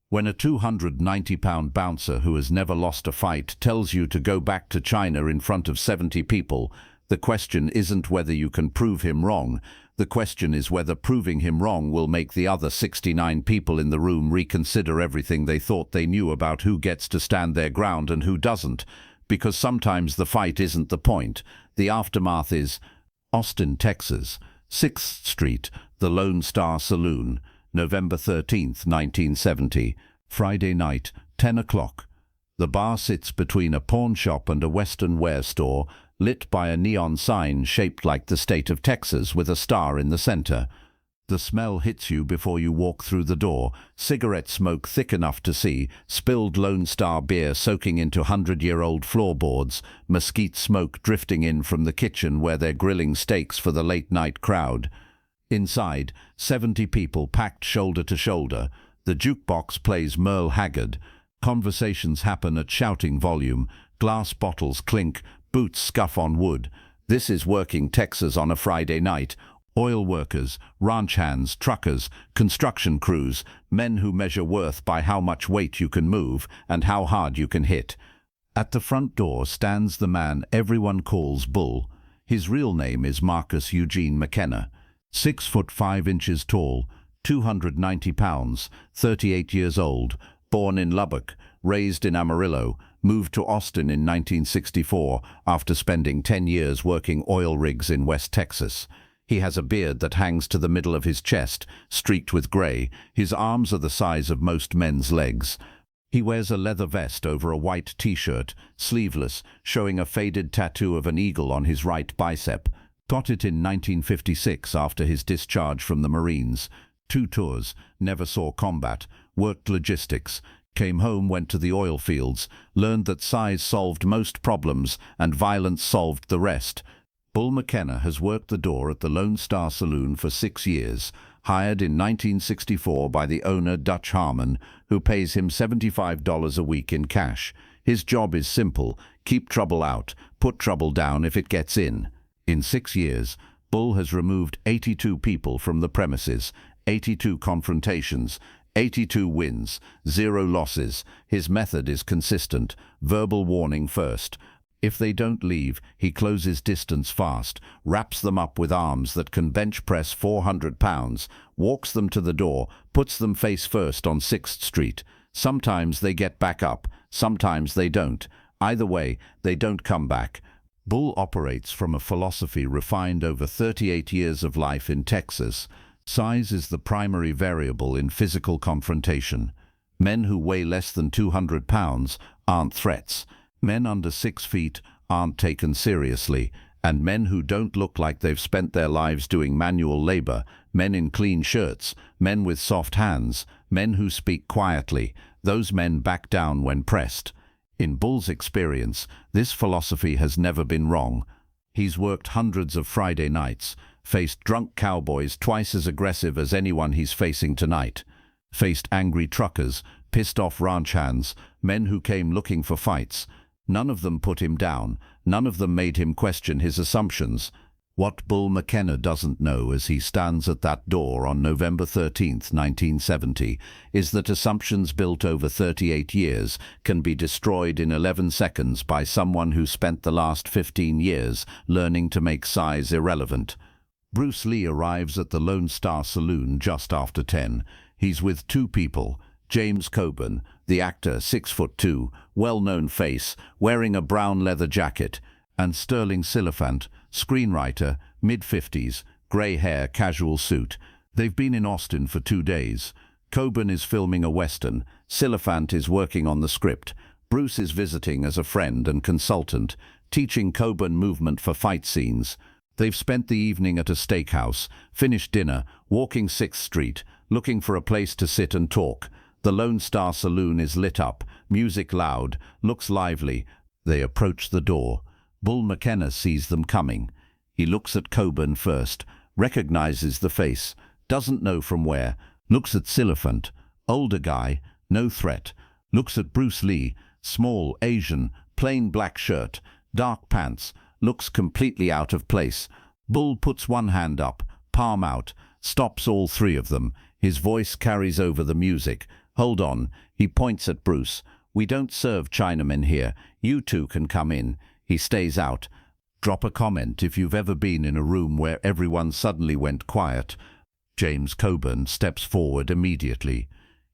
When a 290-pound bouncer who has never lost a fight tells you to go back to China in front of 70 people, the question isn't whether you can prove him wrong. The question is whether proving him wrong will make the other 69 people in the room reconsider everything they thought they knew about who gets to stand their ground and who doesn't. Because sometimes the fight isn't the point. The aftermath is Austin, Texas, 6th Street, the Lone Star Saloon, November 13th, 1970, Friday night, 10 o'clock. The bar sits between a pawn shop and a Western wear store, lit by a neon sign shaped like the state of Texas with a star in the center. The smell hits you before you walk through the door, cigarette smoke thick enough to see, spilled Lone Star beer soaking into 100-year-old floorboards, mesquite smoke drifting in from the kitchen where they're grilling steaks for the late-night crowd. Inside, 70 people packed shoulder to shoulder. The jukebox plays Merle Haggard. Conversations happen at shouting volume. Glass bottles clink, boots scuff on wood. This is working Texas on a Friday night. Oil workers, ranch hands, truckers, construction crews, men who measure worth by how much weight you can move and how hard you can hit. At the front door stands the man everyone calls Bull. His real name is Marcus Eugene McKenna. 6 foot 5 inches tall, 290 pounds, 38 years old, born in Lubbock, raised in Amarillo, moved to Austin in 1964 after spending 10 years working oil rigs in West Texas. He has a beard that hangs to the middle of his chest, streaked with gray. His arms are the size of most men's legs. He wears a leather vest over a white t-shirt, sleeveless, showing a faded tattoo of an eagle on his right bicep. Got it in 1956 after his discharge from the Marines. 2 tours, never saw combat, worked logistics, came home, went to the oil fields, learned that size solved most problems and violence solved the rest. Bull McKenna has worked the door at the Lone Star Saloon for 6 years, hired in 1964 by the owner Dutch Harmon, who pays him $75 a week in cash. His job is simple: keep trouble out, put trouble down if it gets in. In 6 years, Bull has removed 82 people from the premises, 82 confrontations, 82 wins, 0 losses. His method is consistent: verbal warning first. If they don't leave, he closes distance fast, wraps them up with arms that can bench press 400 pounds, walks them to the door, puts them face first on 6th Street. Sometimes they get back up, sometimes they don't. Either way, they don't come back. Bull operates from a philosophy refined over 38 years of life in Texas. Size is the primary variable in physical confrontation. Men who weigh less than 200 pounds aren't threats. Men under 6 feet aren't taken seriously, and men who don't look like they've spent their lives doing manual labor, men in clean shirts, men with soft hands, men who speak quietly, those men back down when pressed. In Bull's experience, this philosophy has never been wrong. He's worked hundreds of Friday nights, faced drunk cowboys twice as aggressive as anyone he's facing tonight, faced angry truckers, pissed off ranch hands, men who came looking for fights. None of them put him down. None of them made him question his assumptions. What Bull McKenna doesn't know as he stands at that door on November 13th, 1970, is that assumptions built over 38 years can be destroyed in 11 seconds by someone who spent the last 15 years learning to make size irrelevant. Bruce Lee arrives at the Lone Star Saloon just after 10. He's with 2 people. James Coburn, the actor, 6'2", well-known face, wearing a brown leather jacket, and Sterling Silliphant, screenwriter, mid-50s, grey hair, casual suit. They've been in Austin for 2 days. Coburn is filming a Western. Silliphant is working on the script. Bruce is visiting as a friend and consultant, teaching Coburn movement for fight scenes. They've spent the evening at a steakhouse, finished dinner, walking 6th Street, looking for a place to sit and talk. The Lone Star Saloon is lit up, music loud, looks lively. They approach the door. Bull McKenna sees them coming. He looks at Coburn first, recognizes the face, doesn't know from where, looks at Silliphant, older guy, no threat, looks at Bruce Lee, small, Asian, plain black shirt, dark pants, looks completely out of place. Bull puts one hand up, palm out, stops all 3 of them. His voice carries over the music. Hold on, he points at Bruce. We don't serve Chinamen here. You two can come in. He stays out. Drop a comment if you've ever been in a room where everyone suddenly went quiet. James Coburn steps forward immediately.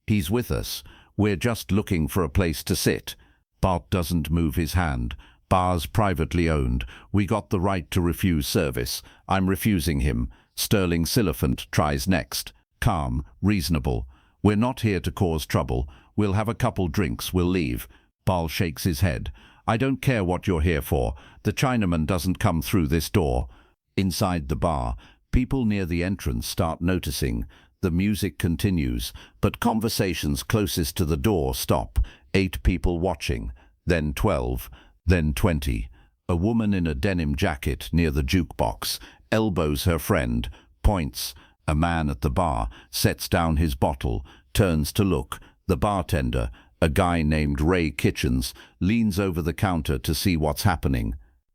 He's with us. We're just looking for a place to sit. Bart doesn't move his hand. Bar's privately owned. We got the right to refuse service. I'm refusing him. Sterling Siliphant tries next. Calm, reasonable. We're not here to cause trouble. We'll have a couple drinks, we'll leave. Bal shakes his head. I don't care what you're here for. The Chinaman doesn't come through this door. Inside the bar, people near the entrance start noticing. The music continues, but conversations closest to the door stop. 8 people watching, then 12, then 20. A woman in a denim jacket near the jukebox elbows her friend, points. A man at the bar sets down his bottle, turns to look. The bartender, a guy named Ray Kitchens, leans over the counter to see what's happening.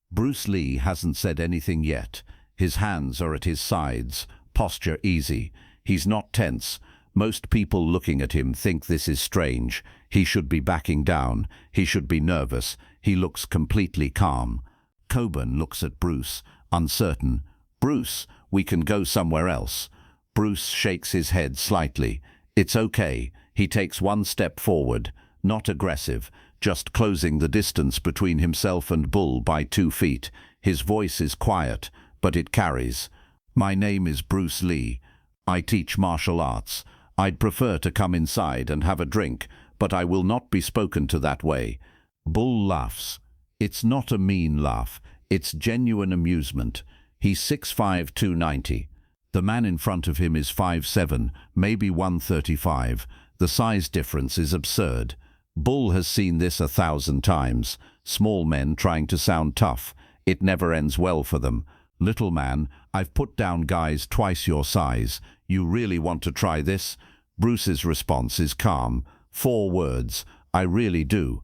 Bruce Lee hasn't said anything yet. His hands are at his sides, posture easy. He's not tense. Most people looking at him think this is strange. He should be backing down. He should be nervous. He looks completely calm. Coburn looks at Bruce, uncertain. Bruce, we can go somewhere else. Bruce shakes his head slightly. It's okay. He takes one step forward, not aggressive, just closing the distance between himself and Bull by 2 feet. His voice is quiet, but it carries. My name is Bruce Lee. I teach martial arts. I'd prefer to come inside and have a drink, but I will not be spoken to that way. Bull laughs. It's not a mean laugh. It's genuine amusement. He's 6'5", 290. The man in front of him is 5'7", maybe 135. The size difference is absurd. Bull has seen this 1,000 times. Small men trying to sound tough. It never ends well for them. Little man, I've put down guys twice your size. You really want to try this? Bruce's response is calm. 4 words. I really do.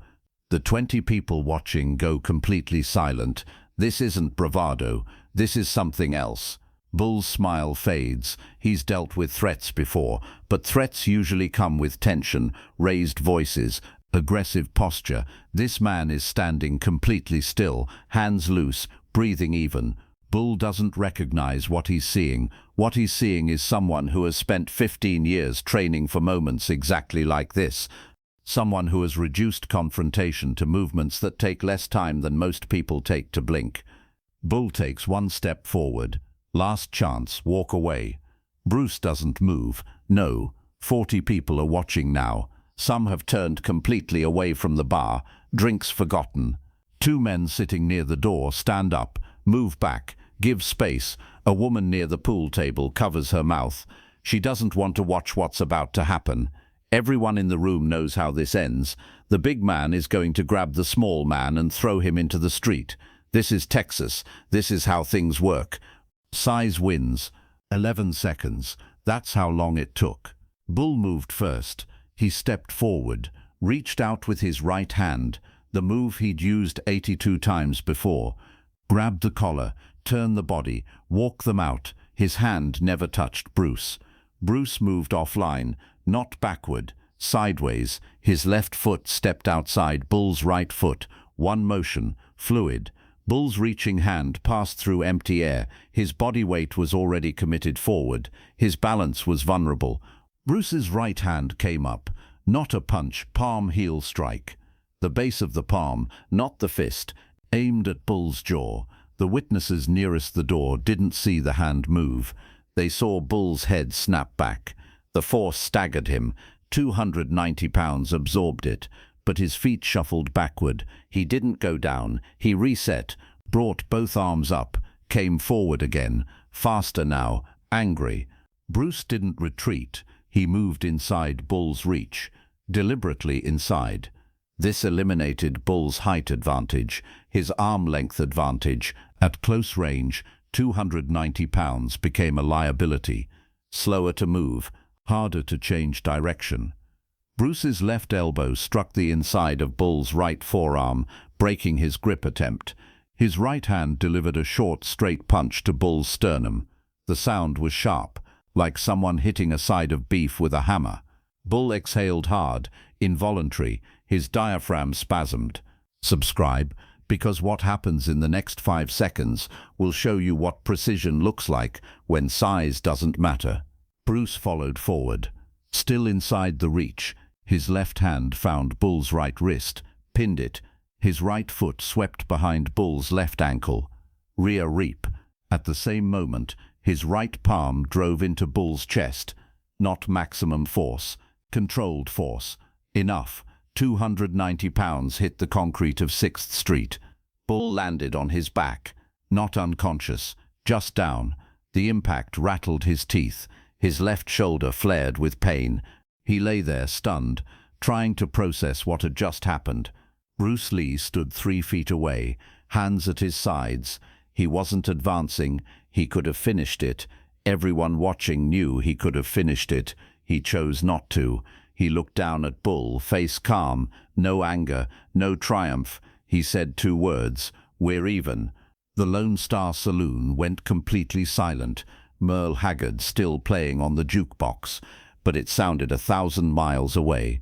The 20 people watching go completely silent. This isn't bravado. This is something else. Bull's smile fades. He's dealt with threats before, but threats usually come with tension, raised voices, aggressive posture. This man is standing completely still, hands loose, breathing even. Bull doesn't recognize what he's seeing. What he's seeing is someone who has spent 15 years training for moments exactly like this. Someone who has reduced confrontation to movements that take less time than most people take to blink. Bull takes 1 step forward. Last chance, walk away. Bruce doesn't move. No, 40 people are watching now. Some have turned completely away from the bar, drinks forgotten. 2 men sitting near the door stand up, move back, give space. A woman near the pool table covers her mouth. She doesn't want to watch what's about to happen. Everyone in the room knows how this ends. The big man is going to grab the small man and throw him into the street. This is Texas. This is how things work. Size wins. 11 seconds. That's how long it took. Bull moved first. He stepped forward, reached out with his right hand, the move he'd used 82 times before. Grabbed the collar, turned the body, walked them out. His hand never touched Bruce. Bruce moved offline, not backward, sideways. His left foot stepped outside Bull's right foot. One motion, fluid. Bull's reaching hand passed through empty air. His body weight was already committed forward. His balance was vulnerable. Bruce's right hand came up. Not a punch, palm heel strike. The base of the palm, not the fist, aimed at Bull's jaw. The witnesses nearest the door didn't see the hand move. They saw Bull's head snap back. The force staggered him. 290 pounds absorbed it. But his feet shuffled backward. He didn't go down. He reset, brought both arms up, came forward again, faster now, angry. Bruce didn't retreat. He moved inside Bull's reach, deliberately inside. This eliminated Bull's height advantage, his arm length advantage. At close range, 290 pounds became a liability. Slower to move, harder to change direction. Bruce's left elbow struck the inside of Bull's right forearm, breaking his grip attempt. His right hand delivered a short, straight punch to Bull's sternum. The sound was sharp, like someone hitting a side of beef with a hammer. Bull exhaled hard, involuntary, his diaphragm spasmed. Subscribe, because what happens in the next 5 seconds will show you what precision looks like when size doesn't matter. Bruce followed forward. Still inside the reach, his left hand found Bull's right wrist, pinned it. His right foot swept behind Bull's left ankle. Rear reap. At the same moment, his right palm drove into Bull's chest. Not maximum force, controlled force. Enough. 290 pounds hit the concrete of 6th Street. Bull landed on his back. Not unconscious, just down. The impact rattled his teeth. His left shoulder flared with pain. He lay there stunned, trying to process what had just happened. Bruce Lee stood 3 feet away, hands at his sides. He wasn't advancing. He could have finished it. Everyone watching knew he could have finished it. He chose not to. He looked down at Bull, face calm, no anger, no triumph. He said 2 words, "We're even." The Lone Star Saloon went completely silent, Merle Haggard still playing on the jukebox, but it sounded 1,000 miles away.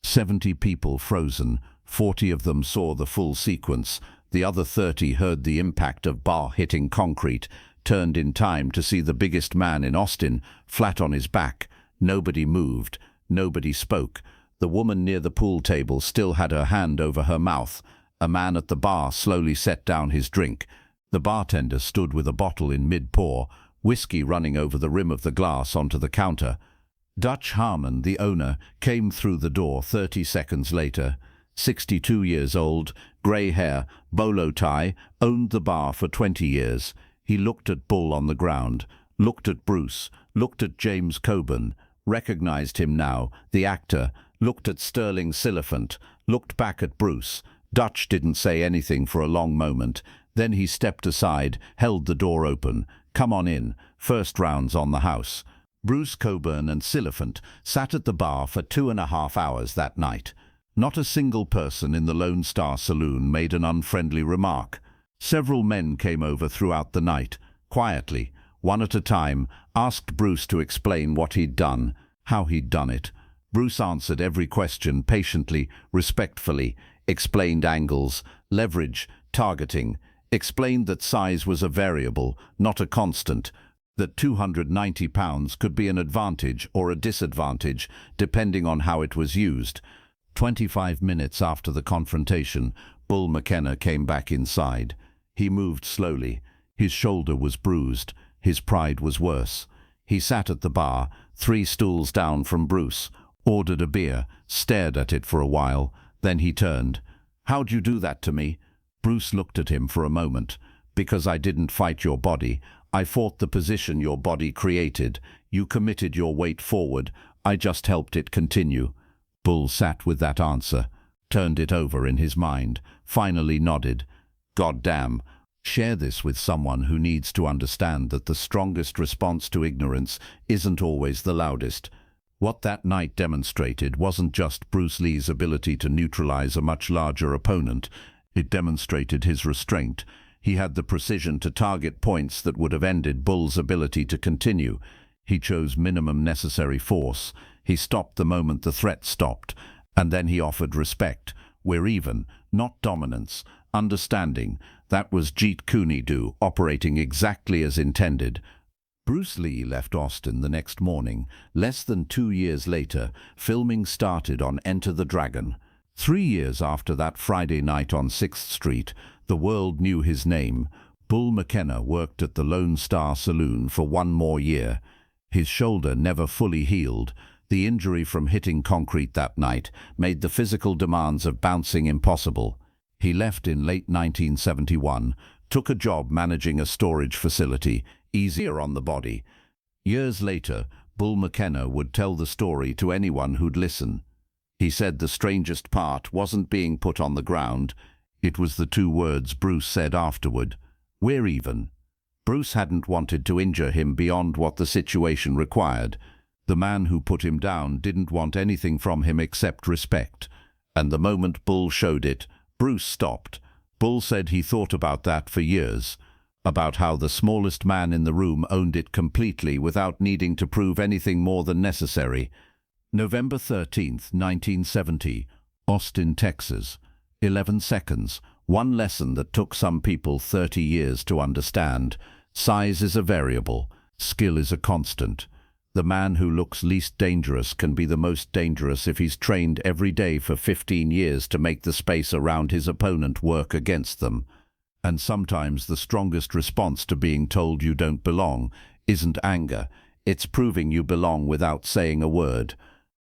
70 people frozen, 40 of them saw the full sequence. The other 30 heard the impact of bar hitting concrete, turned in time to see the biggest man in Austin, flat on his back. Nobody moved. Nobody spoke. The woman near the pool table still had her hand over her mouth. A man at the bar slowly set down his drink. The bartender stood with a bottle in mid-pour, whiskey running over the rim of the glass onto the counter. Dutch Harmon, the owner, came through the door 30 seconds later. 62 years old, grey hair, bolo tie, owned the bar for 20 years. He looked at Bull on the ground, looked at Bruce, looked at James Coburn, recognized him now, the actor, looked at Sterling Siliphant, looked back at Bruce. Dutch didn't say anything for a long moment. Then he stepped aside, held the door open. "Come on in. First round's on the house." Bruce Coburn and Siliphant sat at the bar for 2.5 hours that night. Not a single person in the Lone Star Saloon made an unfriendly remark. Several men came over throughout the night, quietly, one at a time, asked Bruce to explain what he'd done, how he'd done it. Bruce answered every question patiently, respectfully, explained angles, leverage, targeting, explained that size was a variable, not a constant, that 290 pounds could be an advantage or a disadvantage, depending on how it was used. 25 minutes after the confrontation, Bull McKenna came back inside. He moved slowly. His shoulder was bruised. His pride was worse. He sat at the bar, 3 stools down from Bruce, ordered a beer, stared at it for a while. Then he turned. "How'd you do that to me?" Bruce looked at him for a moment. "Because I didn't fight your body. I fought the position your body created. You committed your weight forward. I just helped it continue." Bull sat with that answer, turned it over in his mind, finally nodded. "Goddamn. Share this with someone who needs to understand that the strongest response to ignorance isn't always the loudest." What that night demonstrated wasn't just Bruce Lee's ability to neutralize a much larger opponent. It demonstrated his restraint. He had the precision to target points that would have ended Bull's ability to continue. He chose minimum necessary force. He stopped the moment the threat stopped, and then he offered respect. "We're even, not dominance. Understanding." That was Jeet Kune Do, operating exactly as intended. Bruce Lee left Austin the next morning. Less than 2 years later, filming started on Enter the Dragon. 3 years after that Friday night on 6th Street, the world knew his name. Bull McKenna worked at the Lone Star Saloon for 1 more year. His shoulder never fully healed. The injury from hitting concrete that night made the physical demands of bouncing impossible. He left in late 1971, took a job managing a storage facility, easier on the body. Years later, Bull McKenna would tell the story to anyone who'd listen. He said the strangest part wasn't being put on the ground. It was the 2 words Bruce said afterward. "We're even." Bruce hadn't wanted to injure him beyond what the situation required. The man who put him down didn't want anything from him except respect. And the moment Bull showed it, Bruce stopped. Bull said he thought about that for years, about how the smallest man in the room owned it completely without needing to prove anything more than necessary. November 13th, 1970, Austin, Texas. 11 seconds. One lesson that took some people 30 years to understand. Size is a variable. Skill is a constant. The man who looks least dangerous can be the most dangerous if he's trained every day for 15 years to make the space around his opponent work against them. And sometimes the strongest response to being told you don't belong isn't anger. It's proving you belong without saying a word.